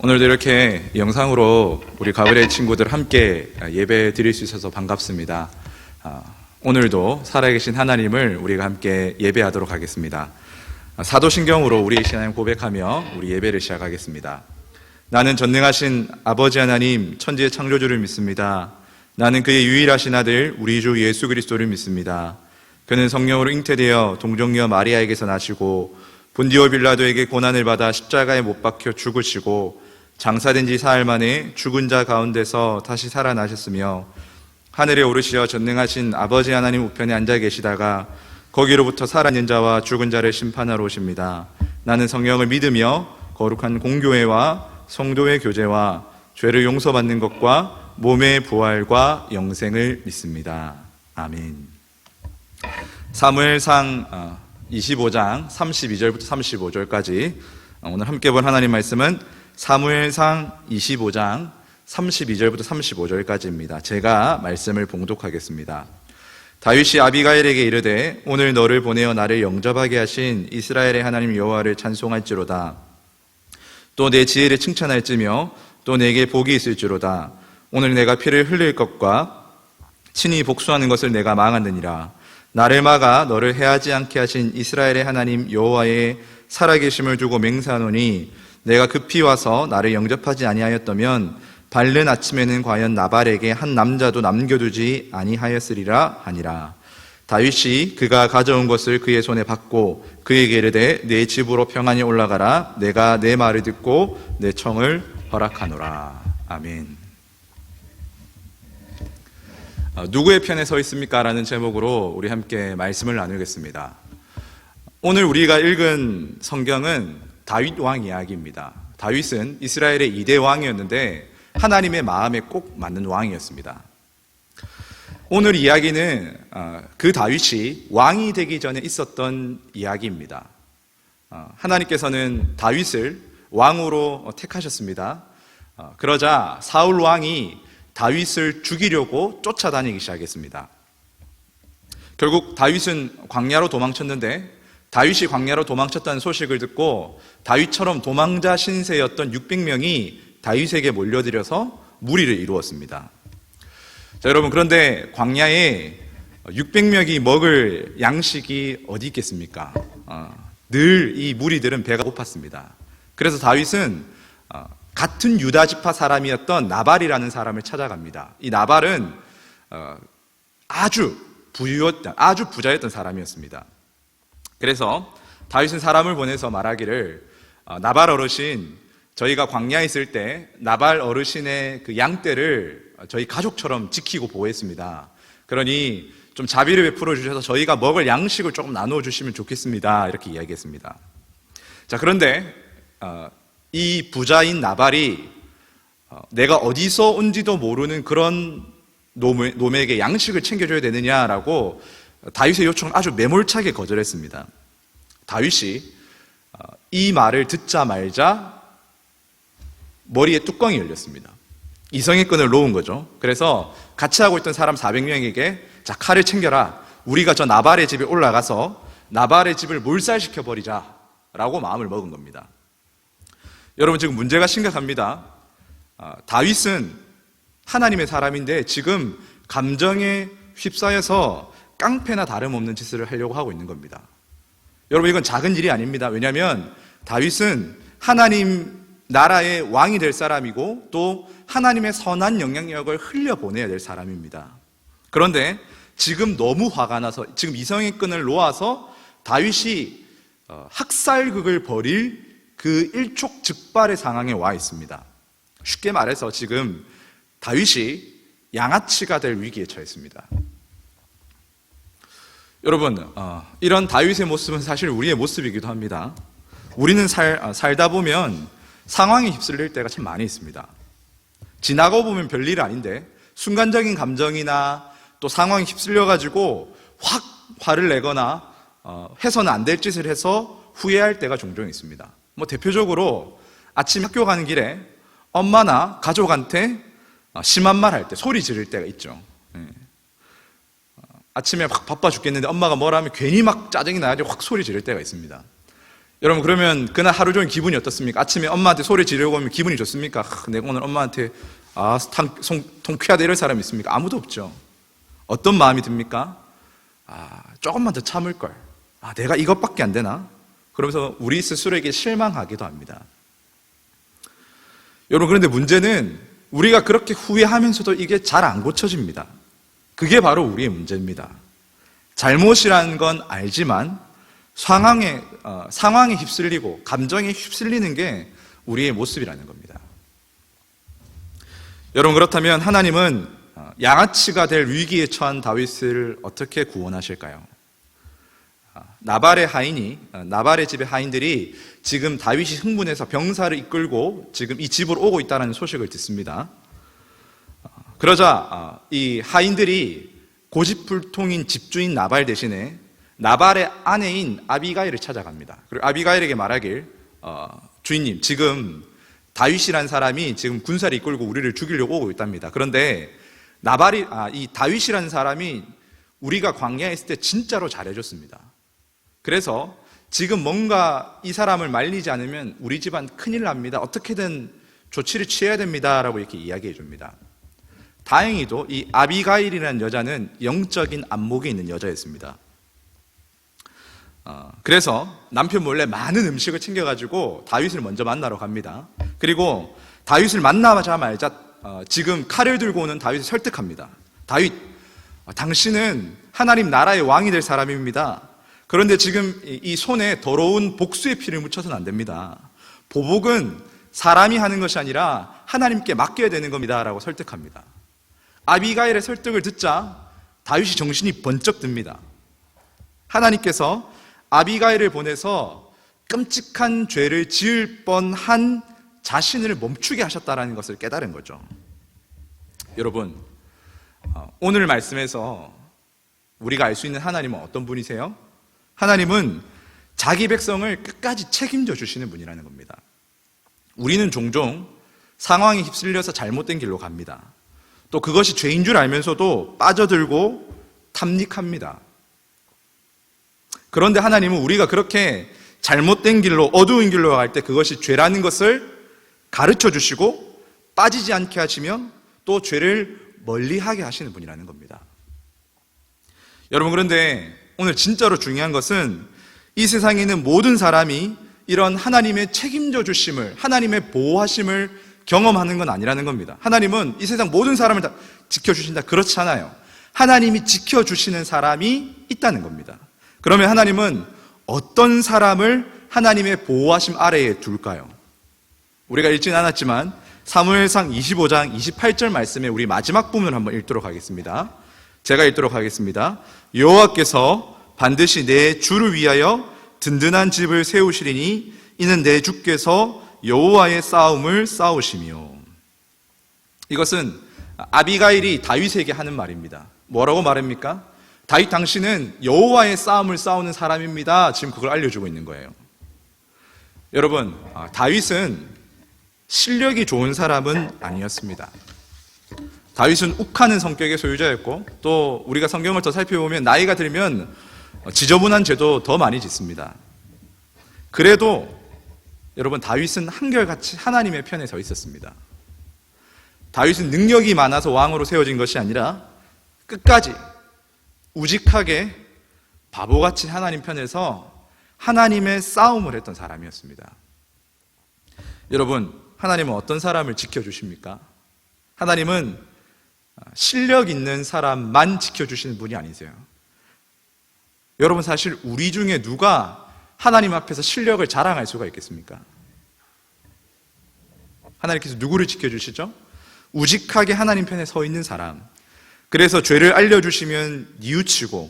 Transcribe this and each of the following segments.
오늘도 이렇게 영상으로 우리 가브리엘 친구들 함께 예배 드릴 수 있어서 반갑습니다. 오늘도 살아계신 하나님을 우리가 함께 예배하도록 하겠습니다. 사도신경으로 우리의 신앙을 고백하며 우리 예배를 시작하겠습니다. 나는 전능하신 아버지 하나님 천지의 창조주를 믿습니다. 나는 그의 유일하신 아들 우리 주 예수 그리스도를 믿습니다. 그는 성령으로 잉태되어 동정녀 마리아에게서 나시고 본디오 빌라도에게 고난을 받아 십자가에 못 박혀 죽으시고 장사된 지 사흘 만에 죽은 자 가운데서 다시 살아나셨으며 하늘에 오르시어 전능하신 아버지 하나님 우편에 앉아 계시다가 거기로부터 살아있는 자와 죽은 자를 심판하러 오십니다. 나는 성령을 믿으며 거룩한 공교회와 성도의 교제와 죄를 용서받는 것과 몸의 부활과 영생을 믿습니다. 아멘. 사무엘상 25장 32절부터 35절까지 오늘 함께 본 하나님 말씀은 사무엘상 25장 32절부터 35절까지입니다. 제가 말씀을 봉독하겠습니다. 다윗이 아비가일에게 이르되 오늘 너를 보내어 나를 영접하게 하신 이스라엘의 하나님 여호와를 찬송할지로다. 또 내 지혜를 칭찬할지며 또 내게 복이 있을지로다. 오늘 내가 피를 흘릴 것과 친히 복수하는 것을 내가 망하느니라. 나를 막아 너를 해하지 않게 하신 이스라엘의 하나님 여호와의 살아계심을 두고 맹세하노니 내가 급히 와서 나를 영접하지 아니하였다면 밝는 아침에는 과연 나발에게 한 남자도 남겨두지 아니하였으리라 하니라. 다윗이 그가 가져온 것을 그의 손에 받고 그에게 이르되 내 집으로 평안히 올라가라. 내가 내 말을 듣고 내 청을 허락하노라. 아멘. 누구의 편에 서 있습니까? 라는 제목으로 우리 함께 말씀을 나누겠습니다. 오늘 우리가 읽은 성경은 다윗 왕 이야기입니다. 다윗은 이스라엘의 2대 왕이었는데 하나님의 마음에 꼭 맞는 왕이었습니다. 오늘 이야기는 그 다윗이 왕이 되기 전에 있었던 이야기입니다. 하나님께서는 다윗을 왕으로 택하셨습니다. 그러자 사울 왕이 다윗을 죽이려고 쫓아다니기 시작했습니다. 결국 다윗은 광야로 도망쳤는데 다윗이 광야로 도망쳤다는 소식을 듣고 다윗처럼 도망자 신세였던 600명이 다윗에게 몰려들여서 무리를 이루었습니다. 자, 여러분, 그런데 광야에 600명이 먹을 양식이 어디 있겠습니까? 늘 이 무리들은 배가 고팠습니다. 그래서 다윗은 같은 유다 지파 사람이었던 나발이라는 사람을 찾아갑니다. 이 나발은 아주 부자였던 사람이었습니다. 그래서 다윗은 사람을 보내서 말하기를 나발 어르신, 저희가 광야에 있을 때 나발 어르신의 그 양떼를 저희 가족처럼 지키고 보호했습니다. 그러니 좀 자비를 베풀어 주셔서 저희가 먹을 양식을 조금 나누어 주시면 좋겠습니다. 이렇게 이야기했습니다. 자, 그런데 이 부자인 나발이 내가 어디서 온지도 모르는 그런 놈에게 양식을 챙겨줘야 되느냐라고 다윗의 요청을 아주 매몰차게 거절했습니다. 다윗이 이 말을 듣자 말자 머리에 뚜껑이 열렸습니다. 이성의 끈을 놓은 거죠. 그래서 같이 하고 있던 사람 400명에게 자, 칼을 챙겨라. 우리가 저 나발의 집에 올라가서 나발의 집을 몰살시켜버리자 라고 마음을 먹은 겁니다. 여러분, 지금 문제가 심각합니다. 다윗은 하나님의 사람인데 지금 감정에 휩싸여서 깡패나 다름없는 짓을 하려고 하고 있는 겁니다. 여러분, 이건 작은 일이 아닙니다. 왜냐하면 다윗은 하나님 나라의 왕이 될 사람이고 또 하나님의 선한 영향력을 흘려보내야 될 사람입니다. 그런데 지금 너무 화가 나서 지금 이성의 끈을 놓아서 다윗이 학살극을 벌일 그 일촉즉발의 상황에 와 있습니다. 쉽게 말해서 지금 다윗이 양아치가 될 위기에 처했습니다. 여러분, 이런 다윗의 모습은 사실 우리의 모습이기도 합니다. 우리는 살다 보면 상황에 휩쓸릴 때가 참 많이 있습니다. 지나고 보면 별일 아닌데 순간적인 감정이나 또 상황에 휩쓸려가지고 확 화를 내거나 해서는 안 될 짓을 해서 후회할 때가 종종 있습니다. 대표적으로 아침 학교 가는 길에 엄마나 가족한테 심한 말 할 때, 소리 지를 때가 있죠. 아침에 막 바빠 죽겠는데 엄마가 뭐라 하면 괜히 막 짜증이 나가지고 확 소리 지를 때가 있습니다. 여러분, 그러면 그날 하루 종일 기분이 어떻습니까? 아침에 엄마한테 소리 지르고 오면 기분이 좋습니까? 내가 오늘 엄마한테 통쾌하다 이럴 사람이 있습니까? 아무도 없죠. 어떤 마음이 듭니까? 조금만 더 참을걸. 내가 이것밖에 안 되나? 그러면서 우리 스스로에게 실망하기도 합니다. 여러분, 그런데 문제는 우리가 그렇게 후회하면서도 이게 잘 안 고쳐집니다. 그게 바로 우리의 문제입니다. 잘못이라는 건 알지만 상황에 휩쓸리고 감정에 휩쓸리는 게 우리의 모습이라는 겁니다. 여러분, 그렇다면 하나님은 양아치가 될 위기에 처한 다윗을 어떻게 구원하실까요? 나발의 집의 하인들이 지금 다윗이 흥분해서 병사를 이끌고 지금 이 집으로 오고 있다는 소식을 듣습니다. 그러자 이 하인들이 고집불통인 집주인 나발 대신에 나발의 아내인 아비가일을 찾아갑니다. 그리고 아비가일에게 말하길, 주인님, 지금 다윗이란 사람이 지금 군사를 이끌고 우리를 죽이려고 오고 있답니다. 그런데 이 다윗이라는 사람이 우리가 광야에 있을 때 진짜로 잘해줬습니다. 그래서 지금 뭔가 이 사람을 말리지 않으면 우리 집안 큰일 납니다. 어떻게든 조치를 취해야 됩니다. 라고 이렇게 이야기해 줍니다. 다행히도 이 아비가일이라는 여자는 영적인 안목이 있는 여자였습니다. 그래서 남편 몰래 많은 음식을 챙겨가지고 다윗을 먼저 만나러 갑니다. 그리고 다윗을 만나자마자 지금 칼을 들고 오는 다윗을 설득합니다. 다윗, 당신은 하나님 나라의 왕이 될 사람입니다. 그런데 지금 이 손에 더러운 복수의 피를 묻혀서는 안 됩니다. 보복은 사람이 하는 것이 아니라 하나님께 맡겨야 되는 겁니다. 라고 설득합니다. 아비가일의 설득을 듣자 다윗이 정신이 번쩍 듭니다. 하나님께서 아비가일을 보내서 끔찍한 죄를 지을 뻔한 자신을 멈추게 하셨다는 것을 깨달은 거죠. 여러분, 오늘 말씀에서 우리가 알 수 있는 하나님은 어떤 분이세요? 하나님은 자기 백성을 끝까지 책임져 주시는 분이라는 겁니다. 우리는 종종 상황에 휩쓸려서 잘못된 길로 갑니다. 또 그것이 죄인 줄 알면서도 빠져들고 탐닉합니다. 그런데 하나님은 우리가 그렇게 잘못된 길로, 어두운 길로 갈 때 그것이 죄라는 것을 가르쳐 주시고 빠지지 않게 하시며 또 죄를 멀리하게 하시는 분이라는 겁니다. 여러분, 그런데 오늘 진짜로 중요한 것은 이 세상에 있는 모든 사람이 이런 하나님의 책임져 주심을, 하나님의 보호하심을 경험하는 건 아니라는 겁니다. 하나님은 이 세상 모든 사람을 다 지켜주신다, 그렇지 않아요. 하나님이 지켜주시는 사람이 있다는 겁니다. 그러면 하나님은 어떤 사람을 하나님의 보호하심 아래에 둘까요? 우리가 읽지는 않았지만 사무엘상 25장 28절 말씀에 우리 마지막 부분을 한번 읽도록 하겠습니다. 제가 읽도록 하겠습니다. 여호와께서 반드시 내 주를 위하여 든든한 집을 세우시리니 이는 내 주께서 여호와의 싸움을 싸우시며. 이것은 아비가일이 다윗에게 하는 말입니다. 뭐라고 말합니까? 다윗, 당신은 여호와의 싸움을 싸우는 사람입니다. 지금 그걸 알려주고 있는 거예요. 여러분, 다윗은 실력이 좋은 사람은 아니었습니다. 다윗은 욱하는 성격의 소유자였고, 또 우리가 성경을 더 살펴보면 나이가 들면 지저분한 죄도 더 많이 짓습니다. 그래도 여러분, 다윗은 한결같이 하나님의 편에 서 있었습니다. 다윗은 능력이 많아서 왕으로 세워진 것이 아니라 끝까지 우직하게 바보같이 하나님 편에서 하나님의 싸움을 했던 사람이었습니다. 여러분, 하나님은 어떤 사람을 지켜주십니까? 하나님은 실력 있는 사람만 지켜주시는 분이 아니세요. 여러분, 사실 우리 중에 누가 하나님 앞에서 실력을 자랑할 수가 있겠습니까? 하나님께서 누구를 지켜주시죠? 우직하게 하나님 편에 서 있는 사람. 그래서 죄를 알려주시면 뉘우치고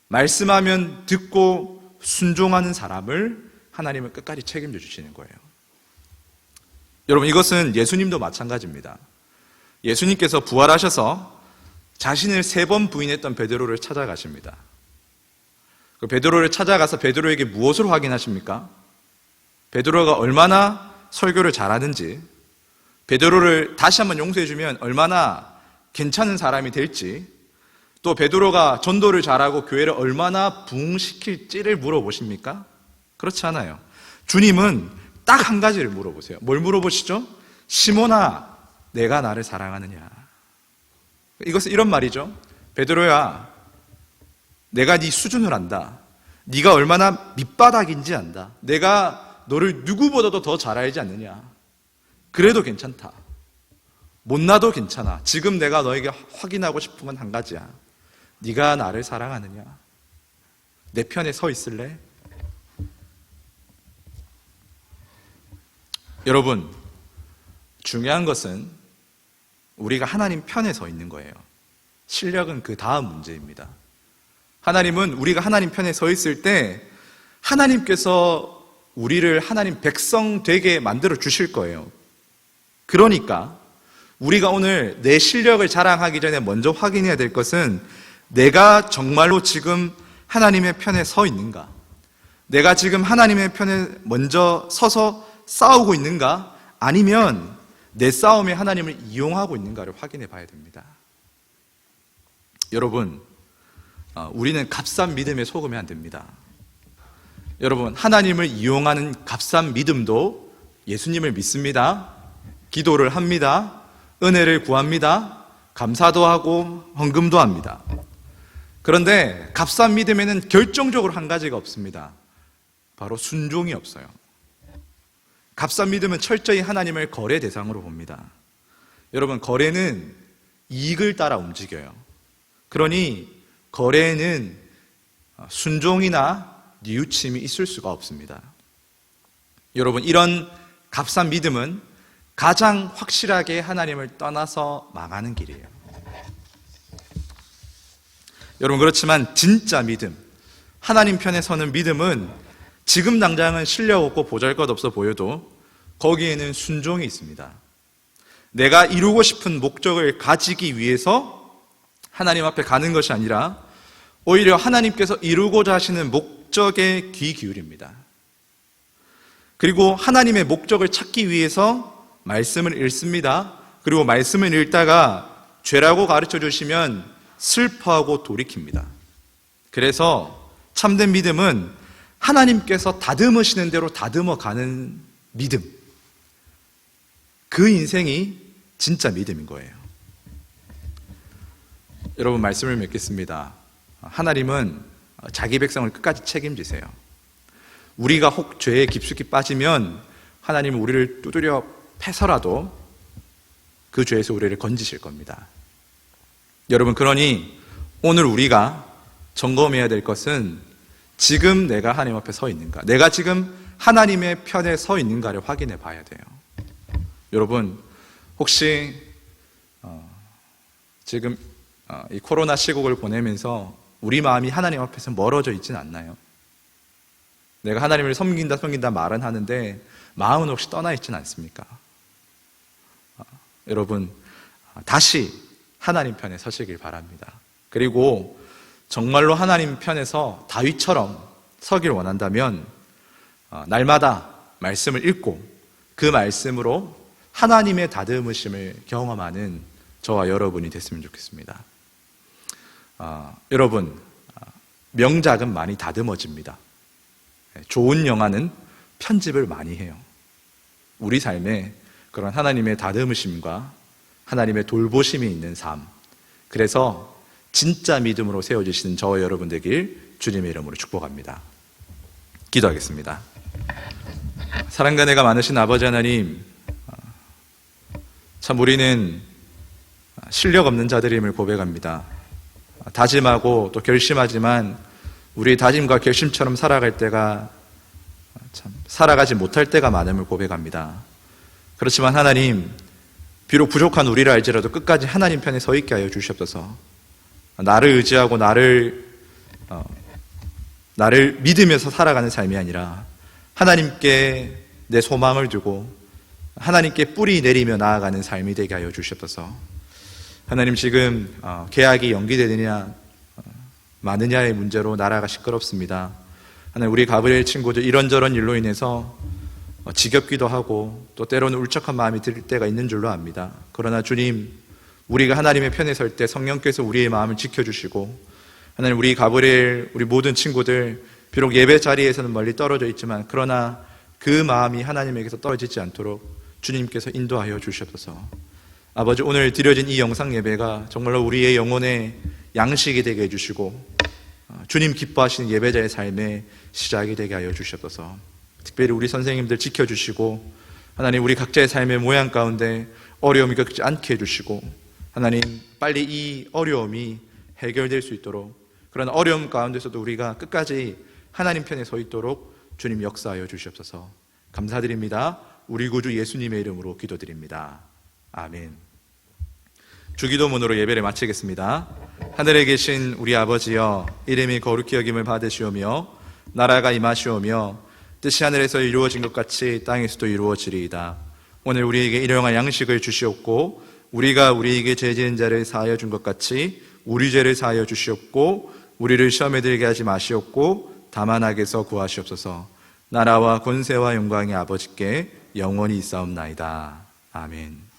말씀하면 듣고 순종하는 사람을 하나님은 끝까지 책임져 주시는 거예요. 여러분, 이것은 예수님도 마찬가지입니다. 예수님께서 부활하셔서 자신을 3번 부인했던 베드로를 찾아가십니다. 그 베드로를 찾아가서 베드로에게 무엇을 확인하십니까? 베드로가 얼마나 설교를 잘하는지, 베드로를 다시 한번 용서해주면 얼마나 괜찮은 사람이 될지, 또 베드로가 전도를 잘하고 교회를 얼마나 부흥시킬지를 물어보십니까? 그렇지 않아요. 주님은 딱 한 가지를 물어보세요. 뭘 물어보시죠? 시몬아, 내가 나를 사랑하느냐? 이것은 이런 말이죠. 베드로야, 내가 네 수준을 안다. 네가 얼마나 밑바닥인지 안다. 내가 너를 누구보다도 더 잘 알지 않느냐. 그래도 괜찮다. 못나도 괜찮아. 지금 내가 너에게 확인하고 싶은 건 한 가지야. 네가 나를 사랑하느냐? 내 편에 서 있을래? 여러분, 중요한 것은 우리가 하나님 편에 서 있는 거예요. 실력은 그 다음 문제입니다. 하나님은 우리가 하나님 편에 서 있을 때 하나님께서 우리를 하나님 백성 되게 만들어 주실 거예요. 그러니까 우리가 오늘 내 실력을 자랑하기 전에 먼저 확인해야 될 것은 내가 정말로 지금 하나님의 편에 서 있는가? 내가 지금 하나님의 편에 먼저 서서 싸우고 있는가? 아니면 내 싸움에 하나님을 이용하고 있는가를 확인해 봐야 됩니다. 여러분, 우리는 값싼 믿음에 속으면 안 됩니다. 여러분, 하나님을 이용하는 값싼 믿음도 예수님을 믿습니다. 기도를 합니다. 은혜를 구합니다. 감사도 하고 헌금도 합니다. 그런데 값싼 믿음에는 결정적으로 한 가지가 없습니다. 바로 순종이 없어요. 값싼 믿음은 철저히 하나님을 거래 대상으로 봅니다. 여러분, 거래는 이익을 따라 움직여요. 그러니 거래에는 순종이나 뉘우침이 있을 수가 없습니다. 여러분, 이런 값싼 믿음은 가장 확실하게 하나님을 떠나서 망하는 길이에요. 여러분, 그렇지만 진짜 믿음, 하나님 편에 서는 믿음은 지금 당장은 실력 없고 보잘것없어 보여도 거기에는 순종이 있습니다. 내가 이루고 싶은 목적을 가지기 위해서 하나님 앞에 가는 것이 아니라 오히려 하나님께서 이루고자 하시는 목적에 귀 기울입니다. 그리고 하나님의 목적을 찾기 위해서 말씀을 읽습니다. 그리고 말씀을 읽다가 죄라고 가르쳐 주시면 슬퍼하고 돌이킵니다. 그래서 참된 믿음은 하나님께서 다듬으시는 대로 다듬어 가는 믿음, 그 인생이 진짜 믿음인 거예요. 여러분, 말씀을 맺겠습니다. 하나님은 자기 백성을 끝까지 책임지세요. 우리가 혹 죄에 깊숙이 빠지면 하나님은 우리를 두드려 패서라도 그 죄에서 우리를 건지실 겁니다. 여러분, 그러니 오늘 우리가 점검해야 될 것은 지금 내가 하나님 앞에 서 있는가, 내가 지금 하나님의 편에 서 있는가를 확인해 봐야 돼요. 여러분, 혹시 지금 이 코로나 시국을 보내면서 우리 마음이 하나님 앞에서 멀어져 있지는 않나요? 내가 하나님을 섬긴다 말은 하는데 마음은 혹시 떠나 있지는 않습니까? 여러분, 다시 하나님 편에 서시길 바랍니다. 그리고 정말로 하나님 편에서 다윗처럼 서길 원한다면 날마다 말씀을 읽고 그 말씀으로 하나님의 다듬으심을 경험하는 저와 여러분이 됐으면 좋겠습니다. 여러분, 명작은 많이 다듬어집니다. 좋은 영화는 편집을 많이 해요. 우리 삶에 그런 하나님의 다듬으심과 하나님의 돌보심이 있는 삶, 그래서 진짜 믿음으로 세워지시는 저와 여러분 되길 주님의 이름으로 축복합니다. 기도하겠습니다. 사랑과 은혜가 많으신 아버지 하나님, 참 우리는 실력 없는 자들임을 고백합니다. 다짐하고 또 결심하지만 우리의 다짐과 결심처럼 살아갈 때가 참 살아가지 못할 때가 많음을 고백합니다. 그렇지만 하나님, 비록 부족한 우리를 알지라도 끝까지 하나님 편에 서 있게 하여 주시옵소서. 나를 의지하고 나를 믿으면서 살아가는 삶이 아니라 하나님께 내 소망을 두고 하나님께 뿌리 내리며 나아가는 삶이 되게 하여 주시옵소서. 하나님, 지금 계약이 연기되느냐 마느냐의 문제로 나라가 시끄럽습니다. 하나님, 우리 가브리엘 친구들 이런저런 일로 인해서 지겹기도 하고 또 때로는 울적한 마음이 들 때가 있는 줄로 압니다. 그러나 주님, 우리가 하나님의 편에 설 때 성령께서 우리의 마음을 지켜주시고, 하나님, 우리 가브리엘, 우리 모든 친구들 비록 예배 자리에서는 멀리 떨어져 있지만 그러나 그 마음이 하나님에게서 떨어지지 않도록 주님께서 인도하여 주시옵소서. 아버지, 오늘 드려진 이 영상 예배가 정말로 우리의 영혼의 양식이 되게 해주시고 주님 기뻐하시는 예배자의 삶의 시작이 되게 하여 주시옵소서. 특별히 우리 선생님들 지켜주시고 하나님, 우리 각자의 삶의 모양 가운데 어려움이 겪지 않게 해주시고 하나님, 빨리 이 어려움이 해결될 수 있도록, 그런 어려움 가운데서도 우리가 끝까지 하나님 편에 서 있도록 주님 역사하여 주시옵소서. 감사드립니다. 우리 구주 예수님의 이름으로 기도드립니다. 아멘. 주기도문으로 예배를 마치겠습니다. 하늘에 계신 우리 아버지여, 이름이 거룩히 여김을 받으시오며 나라가 임하시오며 뜻이 하늘에서 이루어진 것 같이 땅에서도 이루어지리이다. 오늘 우리에게 일용할 양식을 주시옵고 우리가 우리에게 죄 지은 자를 사하여 준 것 같이 우리 죄를 사하여 주시옵고 우리를 시험에 들게 하지 마시옵고 다만 악에서 구하시옵소서. 나라와 권세와 영광이 아버지께 영원히 있사옵나이다. 아멘.